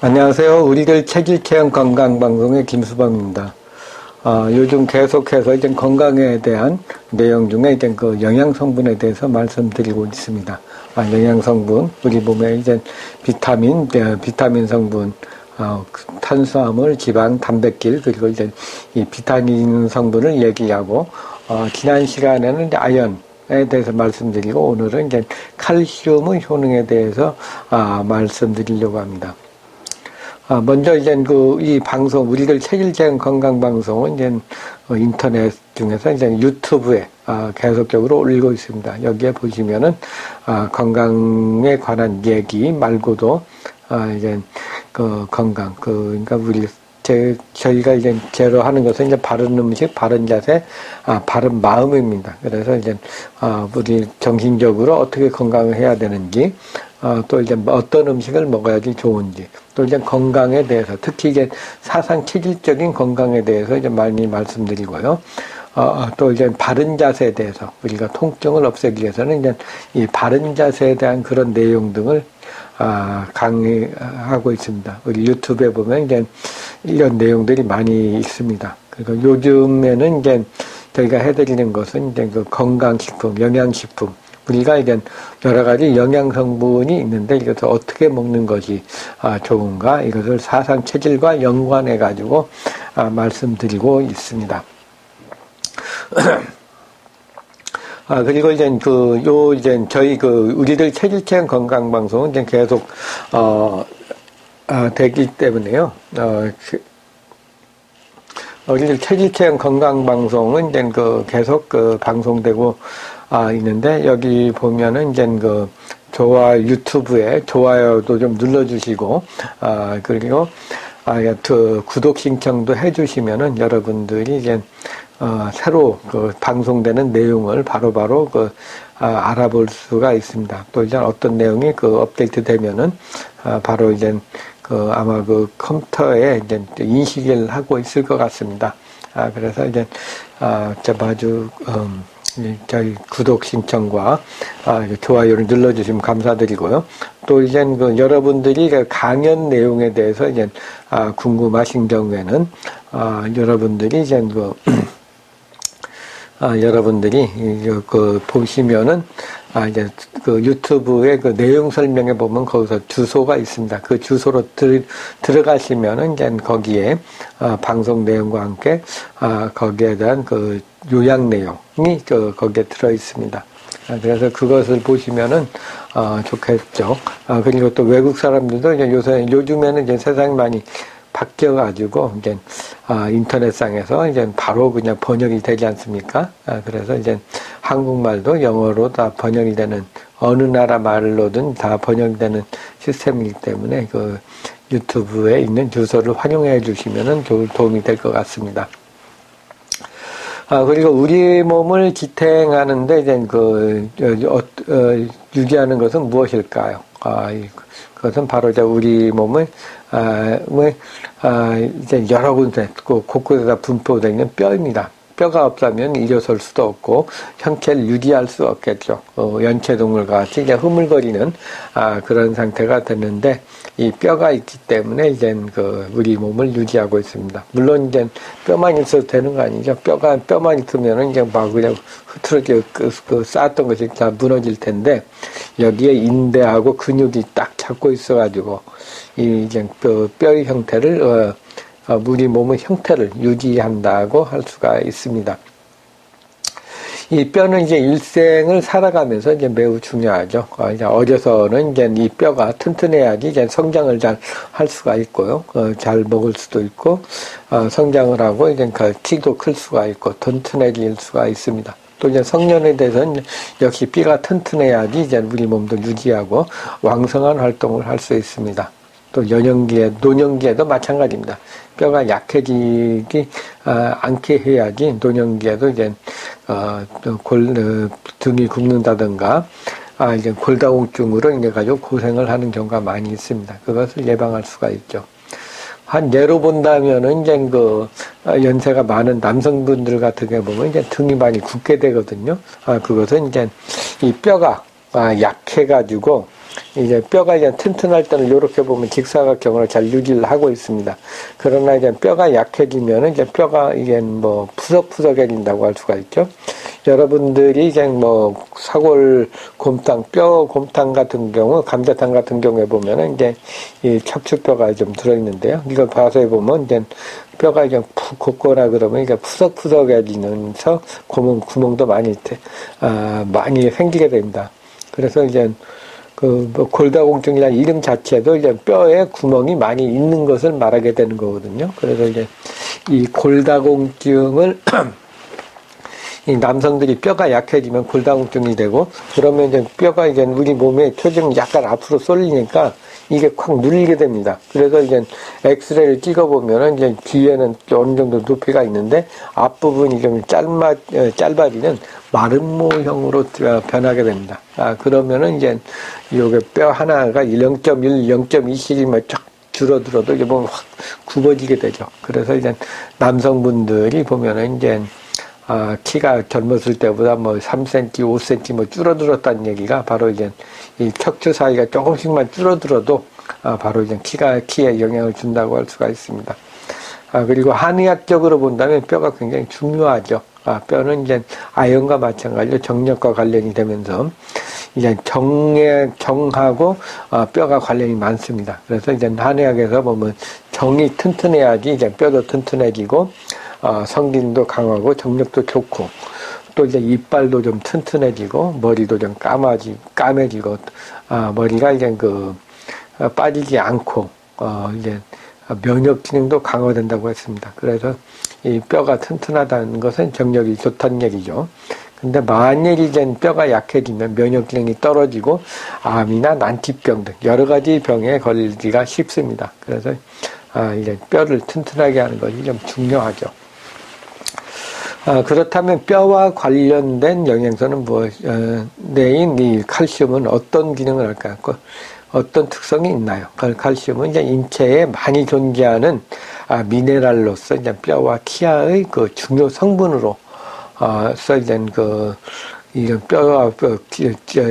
안녕하세요. 우리들 체질체험 건강방송의 김수범입니다. 요즘 계속해서 이제 건강에 대한 내용 중에 이제 그 영양성분에 대해서 말씀드리고 있습니다. 영양성분, 우리 몸에 이제 비타민 성분, 탄수화물, 지방, 단백질, 그리고 이제 이 비타민 성분을 얘기하고, 지난 시간에는 이제 아연에 대해서 말씀드리고, 오늘은 이제 칼슘의 효능에 대해서, 말씀드리려고 합니다. 먼저 이제 이 방송, 우리들 체질체험 건강방송은 이제 인터넷 중에서 이제 유튜브에 계속적으로 올리고 있습니다. 여기에 보시면은 건강에 관한 얘기 말고도 이제 건강, 그러니까 저희가 이제 제로 하는 것은 이제 바른 음식, 바른 자세, 바른 마음입니다. 그래서 이제 우리 정신적으로 어떻게 건강을 해야 되는지, 또 이제 어떤 음식을 먹어야지 좋은지, 또 이제 건강에 대해서, 특히 이제 사상 체질적인 건강에 대해서 이제 많이 말씀드리고요. 또 이제 바른 자세에 대해서, 우리가 통증을 없애기 위해서는 이제 이 바른 자세에 대한 그런 내용 등을 강의하고 있습니다. 우리 유튜브에 보면 이제 이런 내용들이 많이 있습니다. 그리고 요즘에는 이제 저희가 해드리는 것은 이제 그 건강식품, 영양식품, 우리가 이제 여러 가지 영양성분이 있는데 이것을 어떻게 먹는 것이 좋은가, 이것을 사상 체질과 연관해 가지고 말씀드리고 있습니다. 그리고 이제 이제 저희 우리들 체질체험 건강방송은 이제 계속 되기 때문에요. 우리들 체질체험 건강방송은 이제 계속 방송되고 있는데, 여기 보면은 이제 유튜브에 좋아요도 좀 눌러주시고, 그리고 구독 신청도 해주시면은 여러분들이 이제 새로 방송되는 내용을 바로바로 알아볼 수가 있습니다. 또 이제 어떤 내용이 업데이트 되면은 바로 이제 아마 컴퓨터에 이제 인식을 하고 있을 것 같습니다. 그래서 이제 아주 저희 구독 신청과 좋아요를 눌러주시면 감사드리고요. 또 이제 여러분들이 강연 내용에 대해서 이제 궁금하신 경우에는 여러분들이 이제 여러분들이 보시면은 이제 유튜브의 내용 설명에 보면 거기서 주소가 있습니다. 그 주소로 들어가시면은 이제 거기에 방송 내용과 함께 거기에 대한 요약 내용이 거기에 들어 있습니다. 그래서 그것을 보시면은 좋겠죠. 그리고 또 외국 사람들도 이제 요즘에는 이제 세상이 많이 바뀌어가지고 이제 인터넷상에서 이제 바로 그냥 번역이 되지 않습니까? 그래서 이제 한국말도 영어로 다 번역이 되는, 어느 나라 말로든 다 번역이 되는 시스템이기 때문에 유튜브에 있는 주소를 활용해 주시면은 도움이 될 것 같습니다. 그리고 우리 몸을 지탱하는데 이제 유지하는 것은 무엇일까요? 그것은 바로 이제 우리 몸을 이제 여러 군데 곳곳에다 분포되어 있는 뼈입니다. 뼈가 없다면 일어설 수도 없고 형체를 유지할 수 없겠죠. 연체동물과 같이 이제 흐물거리는 그런 상태가 됐는데, 이 뼈가 있기 때문에 이제 우리 몸을 유지하고 있습니다. 물론 이제 뼈만 있어도 되는 거 아니죠. 뼈만 있으면은 이제 막 그냥 흐트러져 쌓았던 것이 다 무너질 텐데, 여기에 인대하고 근육이 딱 잡고 있어가지고 이제 뼈의 형태를 우리 몸의 형태를 유지한다고 할 수가 있습니다. 이 뼈는 이제 일생을 살아가면서 이제 매우 중요하죠. 이제 어려서는 이제 이 뼈가 튼튼해야지 이제 성장을 잘 할 수가 있고요. 잘 먹을 수도 있고, 성장을 하고 이제 키도 클 수가 있고, 튼튼해질 수가 있습니다. 또 이제 성년에 대해서는 역시 뼈가 튼튼해야지 이제 우리 몸도 유지하고 왕성한 활동을 할 수 있습니다. 또 노년기에도 마찬가지입니다. 뼈가 약해지지 않게 해야지 노년기에도 이제 등이 굽는다든가 이제 골다공증으로 인해 가지고 고생을 하는 경우가 많이 있습니다. 그것을 예방할 수가 있죠. 한 예로 본다면은 이제 연세가 많은 남성분들 같은 경우 보면 이제 등이 많이 굳게 되거든요. 그것은 이제 이 뼈가 약해가지고 이제 뼈가 이제 튼튼할 때는 이렇게 보면 직사각형으로 잘 유지를 하고 있습니다. 그러나 이제 뼈가 약해지면은 이제 뼈가 이게 뭐 푸석푸석해진다고 할 수가 있죠. 여러분들이 이제 뭐 사골 곰탕, 뼈 곰탕 같은 경우, 감자탕 같은 경우에 보면은 이제 이 척추뼈가 좀 들어있는데요. 이걸 봐서 보면 이제 뼈가 이제 푹 곱거나 그러면 이게 푸석푸석해지면서 구멍도 많이 생기게 됩니다. 그래서 이제 뭐 골다공증이라는 이름 자체도 이제 뼈에 구멍이 많이 있는 것을 말하게 되는 거거든요. 그래서 이제 이 골다공증을 이 남성들이 뼈가 약해지면 골다공증이 되고, 그러면 이제 뼈가 이제 우리 몸의 표정이 약간 앞으로 쏠리니까 이게 콱 눌리게 됩니다. 그래서 이제 엑스레이를 찍어보면은 이제 뒤에는 어느 정도 높이가 있는데 앞부분이 좀 짧아지는 마름모형으로 변하게 됩니다. 그러면은 이제 요게 뼈 하나가 0.1, 0.2cm만 쫙 줄어들어도 이제 보면 확 굽어지게 되죠. 그래서 이제 남성분들이 보면은 이제 키가 젊었을 때보다 뭐 3cm, 5cm 뭐 줄어들었다는 얘기가 바로 이제 이 척추 사이가 조금씩만 줄어들어도 바로 이제 키에 영향을 준다고 할 수가 있습니다. 그리고 한의학적으로 본다면 뼈가 굉장히 중요하죠. 뼈는 이제 아연과 마찬가지로 정력과 관련이 되면서 이제 정하고 뼈가 관련이 많습니다. 그래서 이제 한의학에서 보면 정이 튼튼해야지 이제 뼈도 튼튼해지고 성기능도 강하고 정력도 좋고 또 이제 이빨도 좀 튼튼해지고 머리도 좀 까매지고 머리가 이제 빠지지 않고 이제 면역 기능도 강화된다고 했습니다. 그래서 이 뼈가 튼튼하다는 것은 정력이 좋다는 얘기죠. 근데 만일 이제 뼈가 약해지면 면역 기능이 떨어지고 암이나 난치병 등 여러 가지 병에 걸리기가 쉽습니다. 그래서 이제 뼈를 튼튼하게 하는 것이 좀 중요하죠. 그렇다면 뼈와 관련된 영양소는 뇌인 이 칼슘은 어떤 기능을 할까요? 어떤 특성이 있나요? 칼슘은 이제 인체에 많이 존재하는 미네랄로서 이제 뼈와 치아의 그 중요 성분으로 써진 이런 뼈와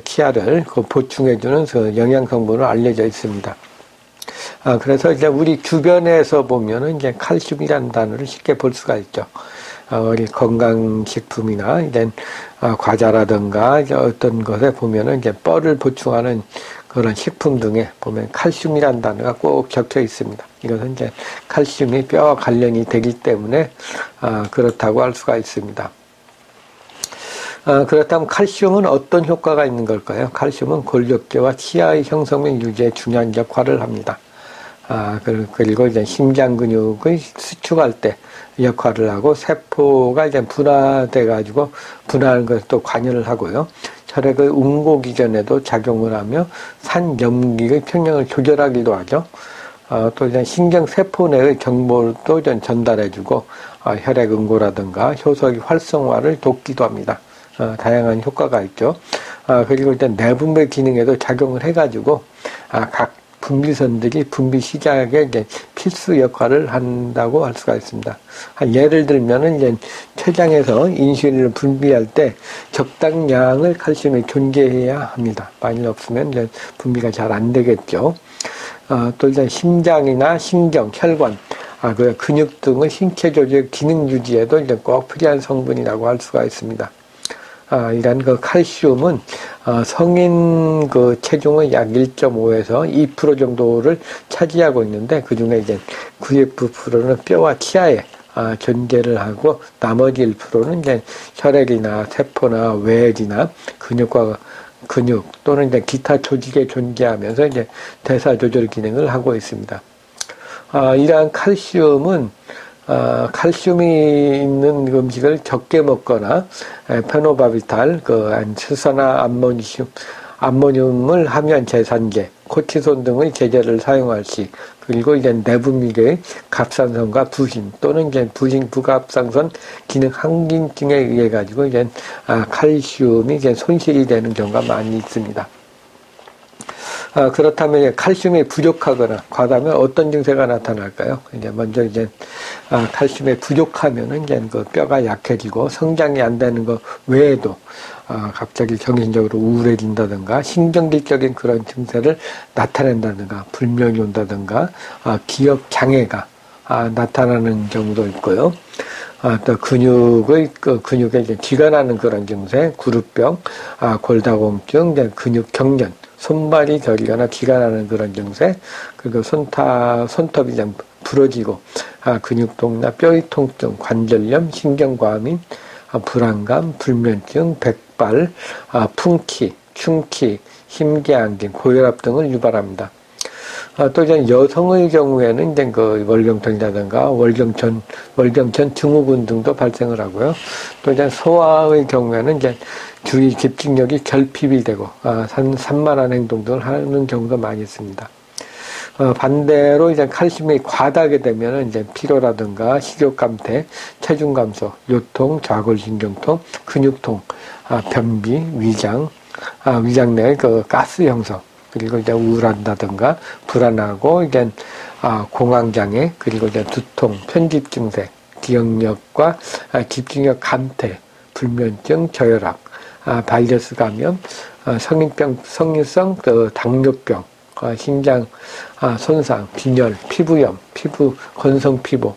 치아를 보충해주는 영양 성분으로 알려져 있습니다. 그래서 이제 우리 주변에서 보면은 이제 칼슘이라는 단어를 쉽게 볼 수가 있죠. 우리 건강식품이나 이제 과자라든가 어떤 것에 보면은 이제 뼈를 보충하는 그런 식품 등에 보면 칼슘이라는 단어가 꼭 적혀 있습니다. 이것은 이제 칼슘이 뼈와 관련이 되기 때문에 그렇다고 할 수가 있습니다. 그렇다면 칼슘은 어떤 효과가 있는 걸까요? 칼슘은 골격계와 치아의 형성력 유지에 중요한 역할을 합니다. 그리고 이제 심장 근육의 수축할 때 역할을 하고 세포가 이제 분화돼가지고 분화하는 것도 관여를 하고요. 혈액의 응고 기전에도 작용을 하며 산염기의 평형을 조절하기도 하죠. 또 이제 신경 세포 내의 정보도 전달해주고 혈액 응고라든가 효소의 활성화를 돕기도 합니다. 다양한 효과가 있죠. 그리고 일단 내분비 기능에도 작용을 해가지고 각 분비선들이 분비 시작에 이제 필수 역할을 한다고 할 수가 있습니다. 예를 들면은 이제 췌장에서 인슐린을 분비할 때 적당량을 칼슘이 존재해야 합니다. 많이 없으면 이제 분비가 잘 안 되겠죠. 또 이제 심장이나 신경, 혈관, 그 근육 등의 신체 조직 기능 유지에도 이제 꼭 필요한 성분이라고 할 수가 있습니다. 이런 칼슘은 성인 체중의 약 1.5에서 2% 정도를 차지하고 있는데 그 중에 이제 90%는 뼈와 치아에 존재를 하고 나머지 1%는 이제 혈액이나 세포나 외액이나 근육 또는 이제 기타 조직에 존재하면서 이제 대사 조절 기능을 하고 있습니다. 이러한 칼슘은 칼슘이 있는 음식을 적게 먹거나 페노바비탈, 수소나 암모늄을 함유한 제산제, 코티손 등의 제제를 사용할 시, 그리고 이제 내분비계의 갑상선과 부신 또는 이제 부신 부갑상선 기능 항진증에 의해 가지고 이제 칼슘이 이제 손실이 되는 경우가 많이 있습니다. 그렇다면 이제 칼슘이 부족하거나 과다면 어떤 증세가 나타날까요? 이제 먼저 이제 칼슘이 부족하면은 이제 그 뼈가 약해지고 성장이 안 되는 것 외에도 갑자기 정신적으로 우울해진다든가 신경질적인 그런 증세를 나타낸다든가 불면이 온다든가 기억 장애가 나타나는 경우도 있고요. 또 근육에 이제 쥐가 나는 그런 증세, 구루병, 골다공증, 근육 경련, 손발이 저리거나 쥐가 나는 그런 증세, 그리고 손톱이 좀 부러지고, 근육통이나 뼈의 통증, 관절염, 신경과민, 불안감, 불면증, 백발, 풍키, 충키, 심계안경, 고혈압 등을 유발합니다. 또 이제 여성의 경우에는 이제 그 월경통이라든가 월경전 증후군 등도 발생을 하고요. 또 이제 소아의 경우에는 이제 주의 집중력이 결핍이 되고 산만한 행동 등을 하는 경우도 많이 있습니다. 반대로 이제 칼슘이 과다하게 되면은 이제 피로라든가 식욕 감퇴, 체중 감소, 요통, 좌골신경통, 근육통, 변비, 위장 내 그 가스 형성, 그리고 이제 우울한다든가 불안하고 이제 공황장애, 그리고 이제 두통, 편집 증세, 기억력과 집중력 감퇴, 불면증, 저혈압, 바이러스 감염, 성인성 당뇨병, 심장 손상, 빈혈, 피부염, 건성 피부,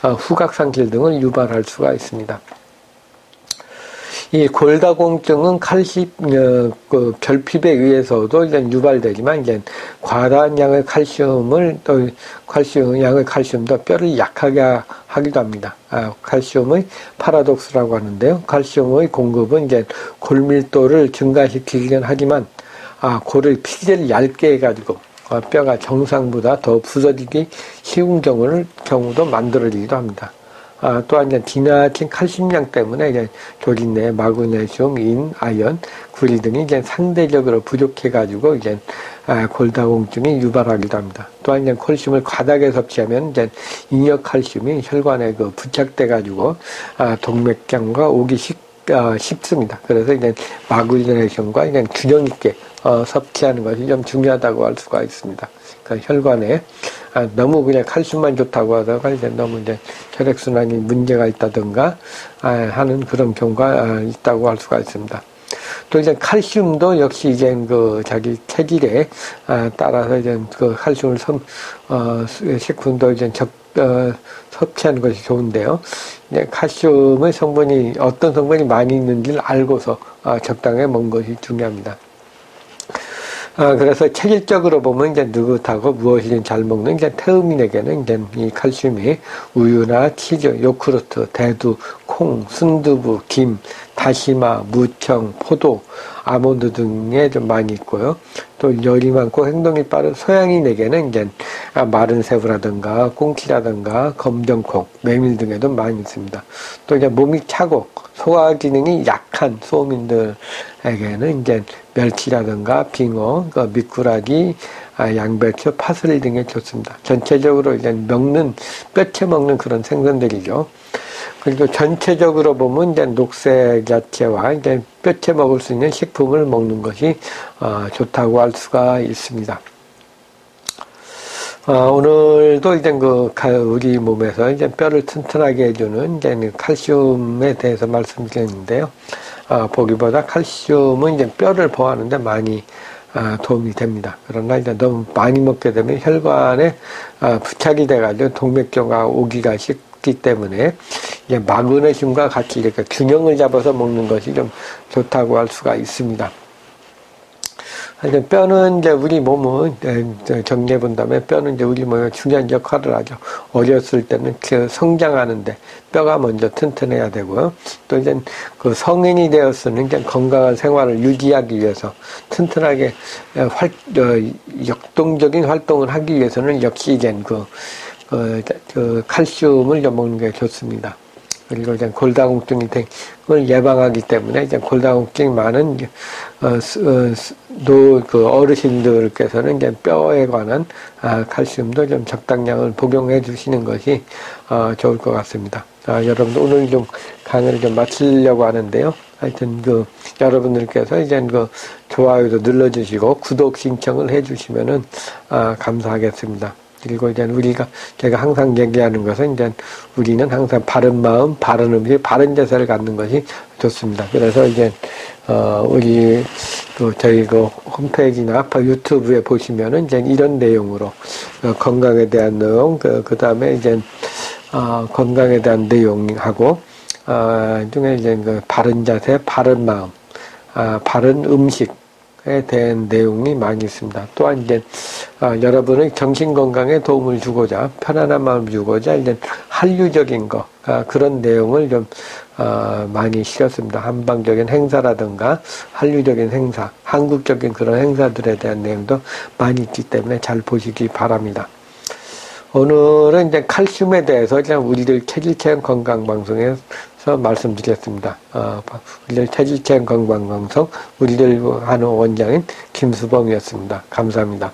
후각상실 등을 유발할 수가 있습니다. 이 골다공증은 칼슘 결핍에 의해서도 이제 유발되지만 이제 과다한 양의 칼슘도 뼈를 약하게 하기도 합니다. 칼슘의 파라독스라고 하는데요. 칼슘의 공급은 이제 골밀도를 증가시키긴 하지만 골의 피지를 얇게 해가지고 뼈가 정상보다 더 부서지기 쉬운 경우도 만들어지기도 합니다. 또한 이제 지나친 칼슘량 때문에 이제 조직내 마그네슘, 인, 아연, 구리 등이 이제 상대적으로 부족해가지고 이제 골다공증이 유발하기도 합니다. 또한 이제 칼슘을 과다하게 섭취하면 이제 인역칼슘이 혈관에 부착돼가지고 동맥경과 오기 쉽습니다. 그래서 이제 마그네슘과 이제 균형 있게 섭취하는 것이 좀 중요하다고 할 수가 있습니다. 그러니까 혈관에 너무 그냥 칼슘만 좋다고 하다가 이제 너무 이제 혈액순환이 문제가 있다든가 하는 그런 경우가 있다고 할 수가 있습니다. 또 이제 칼슘도 역시 이제 자기 체질에 따라서 이제 칼슘을 식품도 이제 섭취하는 것이 좋은데요. 이제 칼슘의 성분이 어떤 성분이 많이 있는지를 알고서 적당히 먹는 것이 중요합니다. 그래서 체질적으로 보면 이제 느긋하고 무엇이든 잘 먹는 이제 태음인에게는 이제 이 칼슘이 우유나 치즈, 요구르트, 대두, 콩, 순두부, 김, 다시마, 무청, 포도, 아몬드 등에 좀 많이 있고요. 또 열이 많고 행동이 빠른 소양인에게는 이제 마른 새우라든가 꽁치라든가 검정콩, 메밀 등에도 많이 있습니다. 또 이제 몸이 차고 소화 기능이 약한 소민들에게는 이제 멸치라든가 빙어, 미꾸라지, 양배추, 파슬리 등이 좋습니다. 전체적으로 이제 뼈채 먹는 그런 생선들이죠. 그리고 전체적으로 보면 이제 녹색 야채와 이제 뼈채 먹을 수 있는 식품을 먹는 것이 좋다고 할 수가 있습니다. 오늘도 이제 우리 몸에서 이제 뼈를 튼튼하게 해주는 이제 칼슘에 대해서 말씀드렸는데요. 보기보다 칼슘은 이제 뼈를 보호하는데 많이 도움이 됩니다. 그러나 이제 너무 많이 먹게 되면 혈관에 부착이 돼가지고 동맥경화 오기가 쉽기 때문에 이제 마그네슘과 같이 이렇게 균형을 잡아서 먹는 것이 좀 좋다고 할 수가 있습니다. 뼈는 이제 우리 몸은 정리해 본다면 뼈는 이제 우리 몸에 중요한 역할을 하죠. 어렸을 때는 성장하는데 뼈가 먼저 튼튼해야 되고요. 또 이제 성인이 되었으면 이제 건강한 생활을 유지하기 위해서 튼튼하게 역동적인 활동을 하기 위해서는 역시 이제 칼슘을 좀 먹는 게 좋습니다. 그리고 이제 골다공증을 예방하기 때문에 이제 골다공증이 많은 어르신들께서는 이제 뼈에 관한 칼슘도 좀 적당량을 복용해 주시는 것이 좋을 것 같습니다. 여러분들 오늘 좀 강의를 좀 마치려고 하는데요. 하여튼 여러분들께서 이제 좋아요도 눌러주시고 구독 신청을 해주시면은 감사하겠습니다. 그리고 이제 제가 항상 얘기하는 것은 이제 우리는 항상 바른 마음, 바른 음식, 바른 자세를 갖는 것이 좋습니다. 그래서 이제 우리 저희 홈페이지나 유튜브에 보시면은 이제 이런 내용으로 건강에 대한 내용, 그 다음에 이제 건강에 대한 내용하고 중에 이제 바른 자세, 바른 마음, 바른 음식에 대한 내용이 많이 있습니다. 또한 이제 여러분의 정신 건강에 도움을 주고자, 편안한 마음을 주고자 이제 한류적인 그런 내용을 좀 많이 실었습니다. 한방적인 행사라든가 한류적인 행사, 한국적인 그런 행사들에 대한 내용도 많이 있기 때문에 잘 보시기 바랍니다. 오늘은 이제 칼슘에 대해서 그냥 우리들 체질체험 건강방송에서 말씀드렸습니다. 우리들 체질체험 건강방송, 우리들 하는 원장인 김수범이었습니다. 감사합니다.